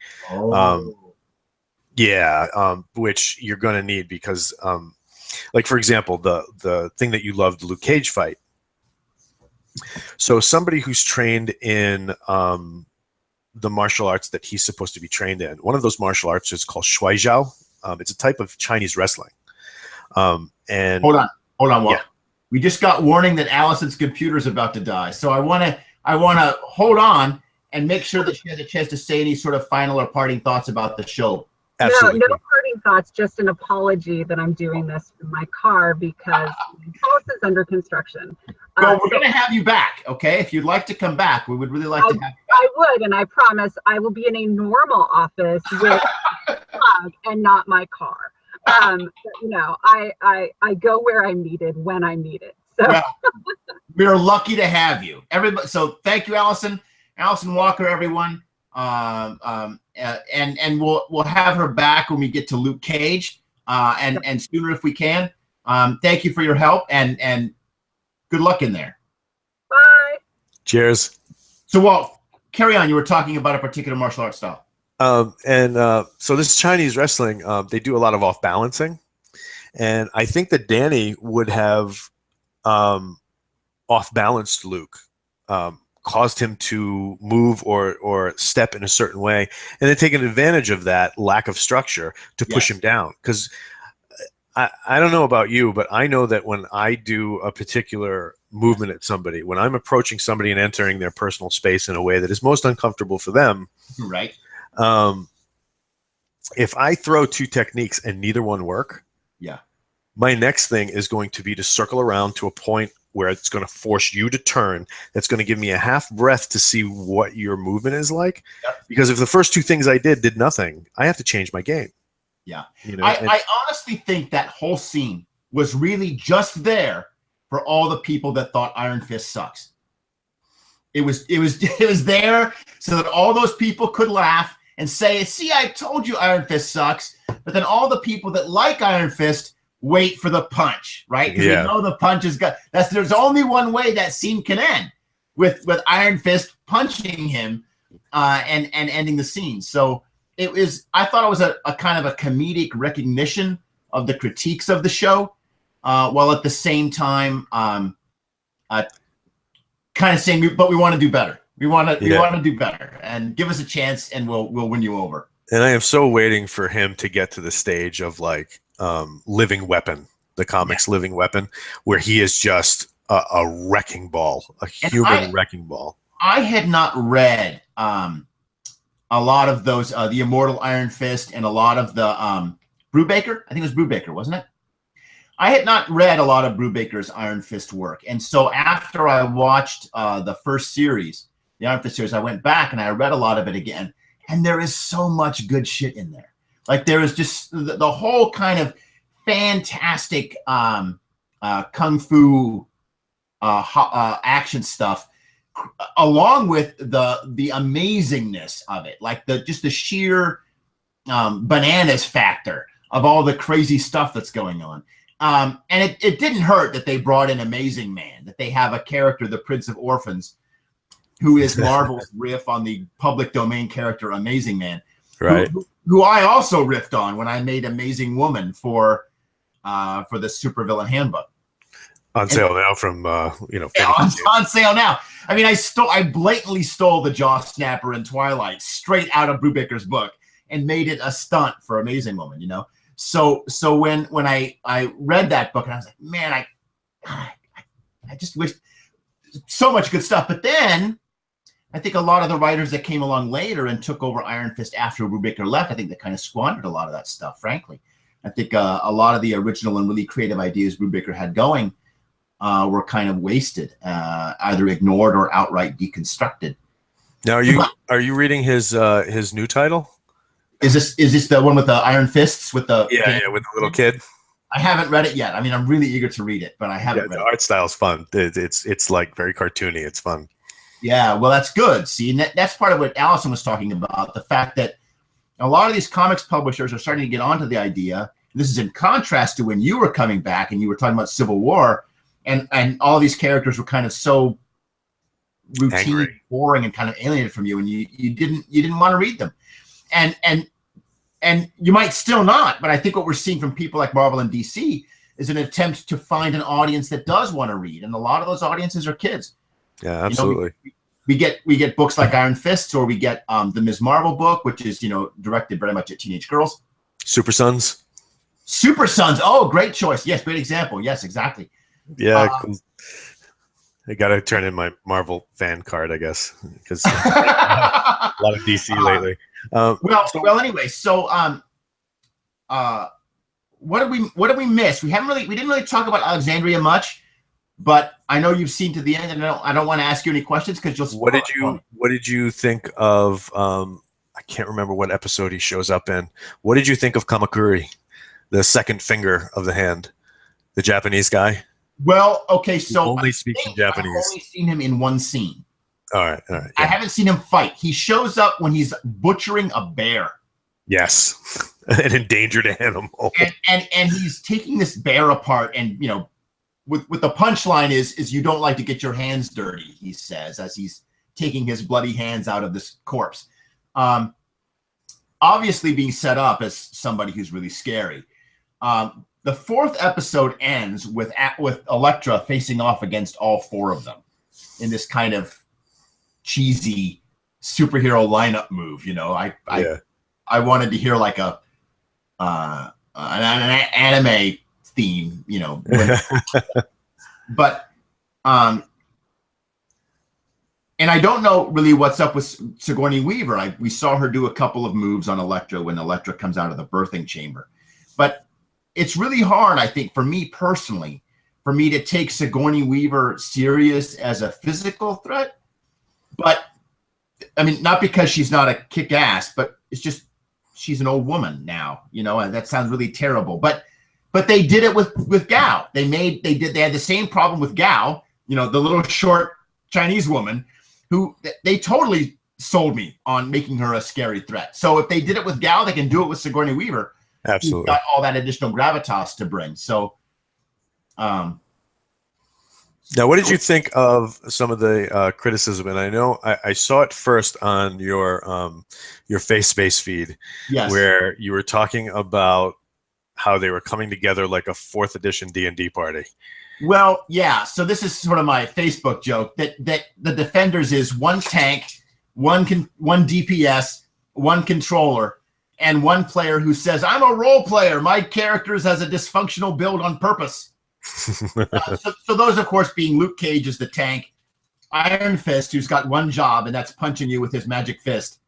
Which you're going to need because, like for example, the thing that you loved, the Luke Cage fight. So somebody who's trained in the martial arts that he's supposed to be trained in, one of those martial arts is called Shui Jiao. It's a type of Chinese wrestling. And hold on, Walt. Yeah. We just got warning that Allison's computer's about to die. So I want to hold on and make sure that she has a chance to say any sort of final or parting thoughts about the show. Absolutely. No parting thoughts, just an apology that I'm doing this in my car because my house is under construction. Well, we're going to have you back, okay? If you'd like to come back, we would really like to have you back. I would, and I promise I will be in a normal office with a plug and not my car. I go where I'm needed when I'm needed. So well, we're lucky to have you, everybody. So thank you, Alison Walker, everyone. And we'll have her back when we get to Luke Cage, and sooner if we can. Thank you for your help and good luck in there. Bye. Cheers. So, Walt, carry on. You were talking about a particular martial arts style. So this Chinese wrestling, they do a lot of off balancing, and I think that Danny would have off-balanced Luke, caused him to move or step in a certain way, and then taking advantage of that lack of structure to push him down. Because I don't know about you, but I know that when I do a particular movement at somebody, when I'm approaching somebody and entering their personal space in a way that is most uncomfortable for them, right? If I throw two techniques and neither one work, my next thing is going to be to circle around to a point where it's going to force you to turn. That's going to give me a half breath to see what your movement is like. Because if the first two things I did nothing, I have to change my game. Yeah. You know, I honestly think that whole scene was really just there for all the people that thought Iron Fist sucks. It was there so that all those people could laugh and say, see, I told you Iron Fist sucks. But then all the people that like Iron Fist wait for the punch, right? Because we know the punch is good. There's only one way that scene can end, with Iron Fist punching him and ending the scene. So I thought it was a kind of a comedic recognition of the critiques of the show, while at the same time kind of saying, but we want to do better. We want to do better, and give us a chance, and we'll win you over. And I am so waiting for him to get to the stage of like Living Weapon, the comics Living Weapon, where he is just a wrecking ball, a human wrecking ball. I had not read a lot of those, the Immortal Iron Fist, and a lot of the Brubaker. I think it was Brubaker, wasn't it? I had not read a lot of Brubaker's Iron Fist work, and so after I watched the first series, the Iron Fist series, I went back and I read a lot of it again, and there is so much good shit in there. Like, there is just the whole kind of fantastic kung fu action stuff, along with the amazingness of it, like just the sheer bananas factor of all the crazy stuff that's going on. And it didn't hurt that they brought in Amazing Man, that they have a character, the Prince of Orphans, who is Marvel's riff on the public domain character Amazing Man, right? Who I also riffed on when I made Amazing Woman for the Supervillain Handbook. On sale now from on sale now. I mean, I blatantly stole the Jaw Snapper and Twilight straight out of Brubaker's book and made it a stunt for Amazing Woman, you know. So when I read that book, and I was like, man, I just wish, so much good stuff. But then I think a lot of the writers that came along later and took over Iron Fist after Brubaker left, I think they kind of squandered a lot of that stuff, frankly. I think a lot of the original and really creative ideas Brubaker had going were kind of wasted, either ignored or outright deconstructed. Now, are you reading his new title? Is this the one with the Iron Fists with the with the little kid? I haven't read it yet. I mean, I'm really eager to read it, but I haven't read it. The art style's fun. It's like very cartoony. It's fun. Yeah, well, that's good. See, and that's part of what Alison was talking about, the fact that a lot of these comics publishers are starting to get onto the idea. This is in contrast to when you were coming back and you were talking about Civil War, and all these characters were kind of so routine, boring, and kind of alienated from you, and you didn't want to read them. And you might still not, but I think what we're seeing from people like Marvel and DC is an attempt to find an audience that does want to read, and a lot of those audiences are kids. Yeah, absolutely. We get books like Iron Fists, or we get the Ms. Marvel book, which is directed very much at teenage girls. Super Sons. Oh, great choice. Yes, great example. Yes, exactly. Yeah, cool. I got to turn in my Marvel fan card, I guess, because a lot of DC lately. Well. Anyway, so what did we miss? We didn't really talk about Alexandria much, but I know you've seen to the end, and I don't want to ask you any questions because you'll. What did you think of? I can't remember what episode he shows up in. What did you think of Kamakuri, the second finger of the hand, the Japanese guy? Well, okay, so he only speaks in Japanese. I've only seen him in one scene. All right. Yeah. I haven't seen him fight. He shows up when he's butchering a bear. Yes, an endangered animal. And he's taking this bear apart, and with the punchline is you don't like to get your hands dirty, he says, as he's taking his bloody hands out of this corpse. Obviously being set up as somebody who's really scary. the fourth episode ends with Elektra facing off against all four of them in this kind of cheesy superhero lineup move. I wanted to hear like an anime theme, but and I don't know really what's up with Sigourney Weaver. We saw her do a couple of moves on Elektra when Elektra comes out of the birthing chamber, but it's really hard, I think, for me personally, for me to take Sigourney Weaver serious as a physical threat. But I mean, not because she's not a kick-ass, but it's just she's an old woman now, and that sounds really terrible. But they did it with Gao. They had the same problem with Gao, the little short Chinese woman who they totally sold me on making her a scary threat. So if they did it with Gao, they can do it with Sigourney Weaver. Absolutely. Got all that additional gravitas to bring. So, now, what did you think of some of the criticism? And I know I saw it first on your Face Space feed, yes, where you were talking about how they were coming together like a 4th edition D&D party. Well, yeah. So this is sort of my Facebook joke that the Defenders is one tank, one DPS, one controller, and one player who says, "I'm a role player. My character has a dysfunctional build on purpose." So those, of course, being Luke Cage as the tank, Iron Fist, who's got one job, and that's punching you with his magic fist.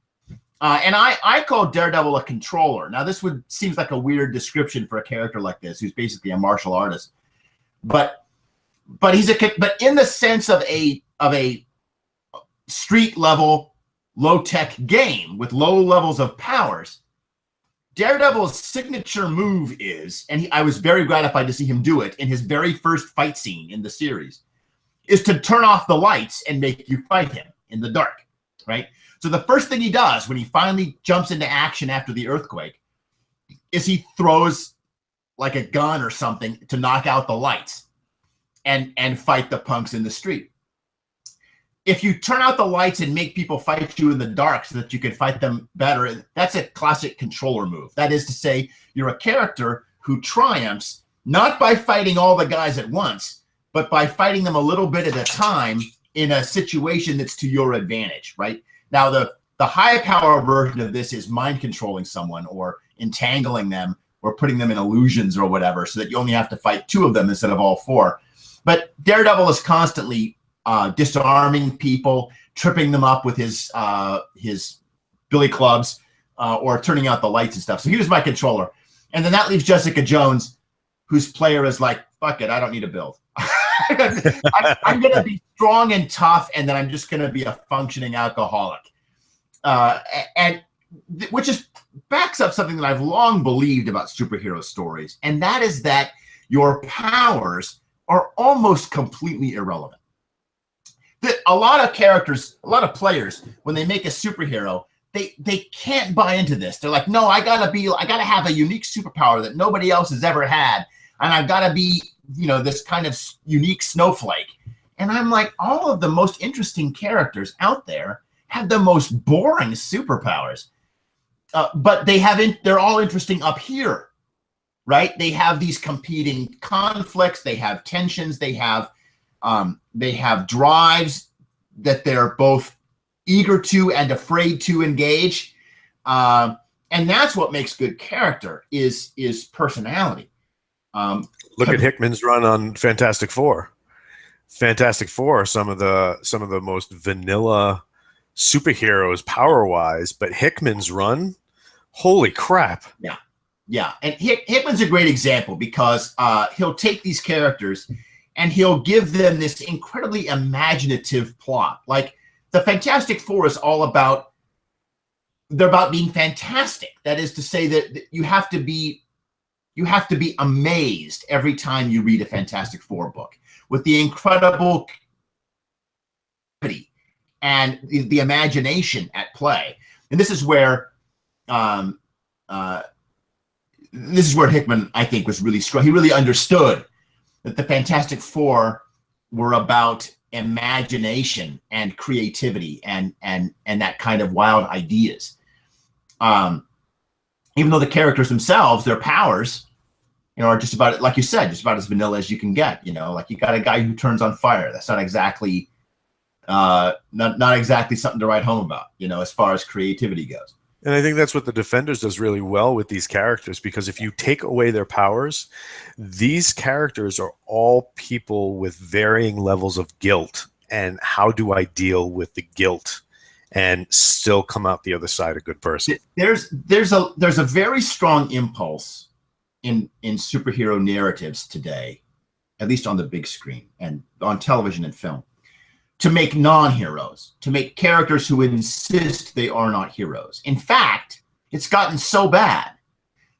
And I call Daredevil a controller. Now, this seems like a weird description for a character like this, who's basically a martial artist. But he's but in the sense of a street level low tech game with low levels of powers, Daredevil's signature move is, and I was very gratified to see him do it in his very first fight scene in the series, is to turn off the lights and make you fight him in the dark, right? So the first thing he does when he finally jumps into action after the earthquake is he throws like a gun or something to knock out the lights and fight the punks in the street. If you turn out the lights and make people fight you in the dark so that you can fight them better, that's a classic controller move. That is to say, you're a character who triumphs not by fighting all the guys at once, but by fighting them a little bit at a time in a situation that's to your advantage, right? Now, the high power version of this is mind controlling someone or entangling them or putting them in illusions or whatever so that you only have to fight 2 of them instead of all 4. But Daredevil is constantly disarming people, tripping them up with his billy clubs, or turning out the lights and stuff. So he was my controller. And then that leaves Jessica Jones, whose player is like, fuck it, I don't need a build. I'm going to be strong and tough, and then I'm just going to be a functioning alcoholic. Which is backs up something that I've long believed about superhero stories, and that is that your powers are almost completely irrelevant. A lot of characters, a lot of players, when they make a superhero, they can't buy into this. They're like, no, I gotta have a unique superpower that nobody else has ever had, and I've got to be, this kind of unique snowflake. And I'm like, all of the most interesting characters out there have the most boring superpowers, but they're all interesting up here, right? They have these competing conflicts, they have tensions, they have drives that they're both eager to and afraid to engage, and that's what makes good character is personality. Look at Hickman's run on Fantastic Four. Fantastic Four are some of the most vanilla superheroes power-wise, but Hickman's run, holy crap! Yeah, and Hickman's a great example because he'll take these characters and he'll give them this incredibly imaginative plot. Like the Fantastic Four is all about, they're about being fantastic. That is to say that you have to be amazed every time you read a Fantastic Four book with the incredible and the imagination at play. And this is where Hickman, I think, was really strong. He really understood that the Fantastic Four were about imagination and creativity and that kind of wild ideas. Even though the characters themselves, their powers, you know, are just about, like you said, just about as vanilla as you can get. You know, like you got a guy who turns on fire. That's not exactly not exactly something to write home about, you know, as far as creativity goes. And I think that's what the Defenders does really well with these characters, because if you take away their powers, these characters are all people with varying levels of guilt. And how do I deal with the guilt and still come out the other side a good person? There's a very strong impulse in superhero narratives today, at least on the big screen and on television and film, to make non-heroes, to make characters who insist they are not heroes. In fact, it's gotten so bad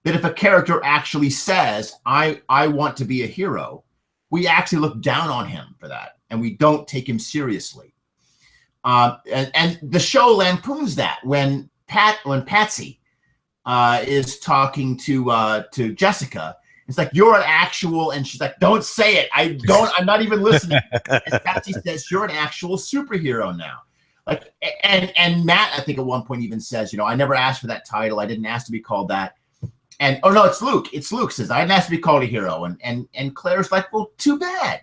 that if a character actually says, I want to be a hero, we actually look down on him for that, and we don't take him seriously. And the show lampoons that when Patsy is talking to Jessica. It's like, you're an actual, and she's like, don't say it. I'm not even listening. And Patsy says, you're an actual superhero now. Like, and Matt, I think at one point even says, you know, I never asked for that title. I didn't ask to be called that. And, oh no, it's Luke. It's Luke says, I didn't ask to be called a hero. And Claire's like, well, too bad.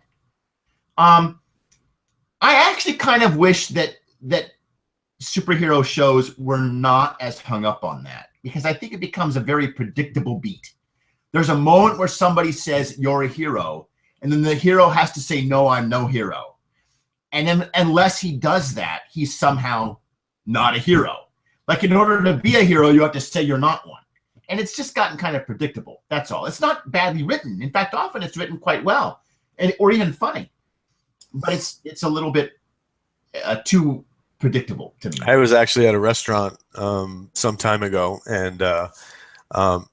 I actually kind of wish that superhero shows were not as hung up on that, because I think it becomes a very predictable beat. There's a moment where somebody says, you're a hero, and then the hero has to say, no, I'm no hero. And then unless he does that, he's somehow not a hero. Like, in order to be a hero, you have to say you're not one. And it's just gotten kind of predictable. That's all. It's not badly written. In fact, often it's written quite well, or even funny. But it's a little bit too predictable to me. I was actually at a restaurant some time ago, and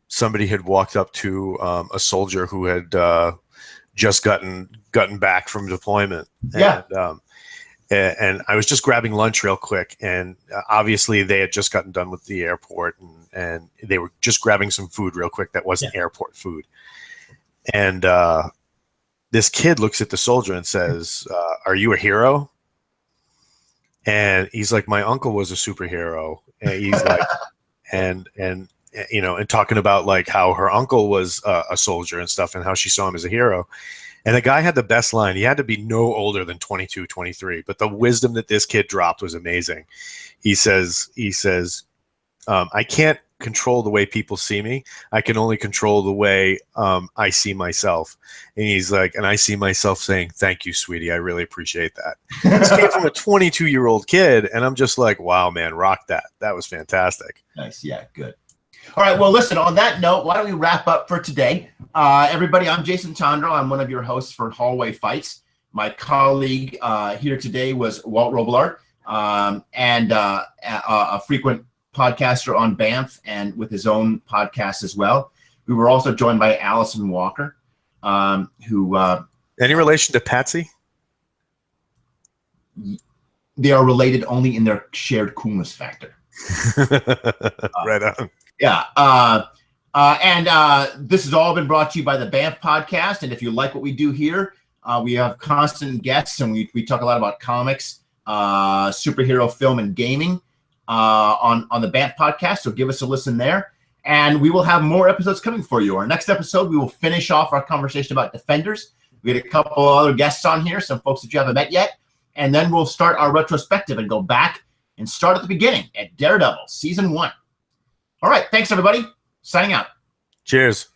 somebody had walked up to a soldier who had just gotten back from deployment. Yeah. And I was just grabbing lunch real quick, and obviously they had just gotten done with the airport, and they were just grabbing some food real quick that wasn't airport food. And this kid looks at the soldier and says, are you a hero? And he's like, my uncle was a superhero. And he's like, and you know, and talking about like how her uncle was a soldier and stuff, and how she saw him as a hero. And the guy had the best line. He had to be no older than 22, 23, but the wisdom that this kid dropped was amazing. He says, I can't control the way people see me. I can only control the way I see myself. And he's like, and I see myself saying, thank you, sweetie. I really appreciate that. This came from a 22-year-old kid. And I'm just like, wow, man, rock that. That was fantastic. Nice. Yeah, good. All right. Well, listen, on that note, why don't we wrap up for today? Everybody, I'm Jason Tondro. I'm one of your hosts for Hallway Fights. My colleague here today was Walt Robillard, and a frequent podcaster on Banff and with his own podcast as well. We were also joined by Alison Walker, who... Any relation to Patsy? They are related only in their shared coolness factor. Right on. Yeah. And this has all been brought to you by the Banff Podcast. And if you like what we do here, we have constant guests, and we talk a lot about comics, superhero film, and gaming on the Banff Podcast. So give us a listen there. And we will have more episodes coming for you. Our next episode, we will finish off our conversation about Defenders. We had a couple other guests on here, some folks that you haven't met yet. And then we'll start our retrospective and go back and start at the beginning at Daredevil Season 1. All right. Thanks, everybody. Signing out. Cheers.